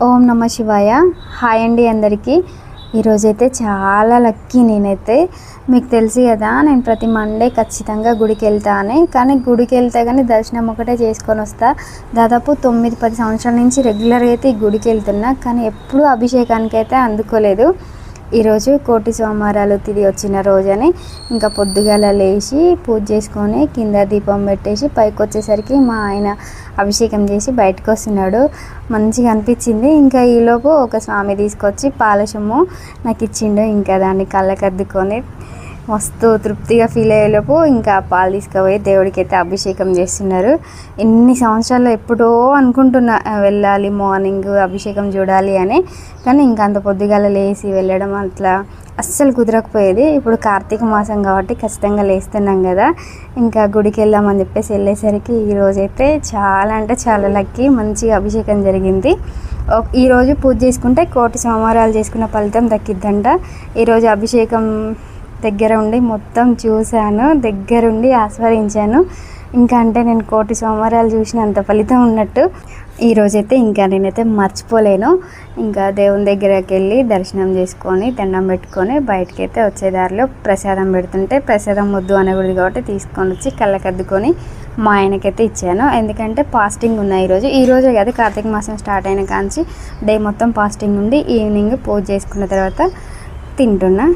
ఓం నమ శివాయ. హాయ్ అండి అందరికీ. ఈరోజైతే చాలా లక్కీ. నేనైతే మీకు తెలుసు కదా, నేను ప్రతి మండే ఖచ్చితంగా గుడికి వెళ్తాను. కానీ గుడికి వెళ్తే కానీ దర్శనం ఒకటే చేసుకొని వస్తా. దాదాపు 9-10 సంవత్సరాల నుంచి రెగ్యులర్గా అయితే ఈ గుడికి వెళ్తున్నా, కానీ ఎప్పుడూ అభిషేకానికి అయితే అందుకోలేదు. ఈరోజు కోటి సోమవారాలు తిరిగి వచ్చిన రోజని ఇంకా పొద్దుగాల లేచి పూజ చేసుకొని కింద దీపం పెట్టేసి పైకి వచ్చేసరికి మా ఆయన అభిషేకం చేసి బయటకు వస్తున్నాడు. మంచిగా అనిపించింది. ఇంకా ఈలోపు ఒక స్వామి తీసుకొచ్చి పాలసము నాకు ఇచ్చిండు. ఇంకా దాన్ని కళ్ళకద్దుకొని మస్తు తృప్తిగా ఫీల్ అయ్యేలోపు ఇంకా పాలు తీసుకుపోయి దేవుడికి అయితే అభిషేకం చేస్తున్నారు. ఎన్ని సంవత్సరాలు ఎప్పుడో అనుకుంటున్నా వెళ్ళాలి, మార్నింగ్ అభిషేకం చూడాలి అని. కానీ ఇంకా అంత పొద్దుగాల లేచి వెళ్ళడం అట్లా అస్సలు కుదరకపోయేది. ఇప్పుడు కార్తీక మాసం కాబట్టి ఖచ్చితంగా లేస్తున్నాం కదా, ఇంకా గుడికి వెళ్దామని చెప్పేసి వెళ్ళేసరికి ఈరోజైతే చాలా అంటే చాలా లక్కీ. మంచిగా అభిషేకం జరిగింది. ఈరోజు పూజ చేసుకుంటే కోటి సోమవారాలు చేసుకున్న ఫలితం దక్కిద్దంట. ఈరోజు అభిషేకం దగ్గర ఉండి మొత్తం చూశాను, దగ్గరుండి ఆస్వాదించాను. ఇంకా అంటే నేను కోటి సోమవారాలు చూసినంత ఫలితం ఉన్నట్టు ఈరోజైతే ఇంకా నేనైతే మర్చిపోలేను. ఇంకా దేవుని దగ్గరికి వెళ్ళి దర్శనం చేసుకొని దండం పెట్టుకొని బయటకి అయితే వచ్చేదారిలో ప్రసాదం పెడుతుంటే ప్రసాదం వద్దు అనకూడదు కాబట్టి తీసుకొని వచ్చి కళ్ళకద్దుకొని మా ఆయనకైతే ఇచ్చాను. ఎందుకంటే ఫాస్టింగ్ ఉన్నాయి ఈరోజే కదా కార్తీక మాసం స్టార్ట్ అయిన కాంచి డే మొత్తం ఫాస్టింగ్ ఉండి ఈవినింగ్ పూజ చేసుకున్న తర్వాత తింటున్నా.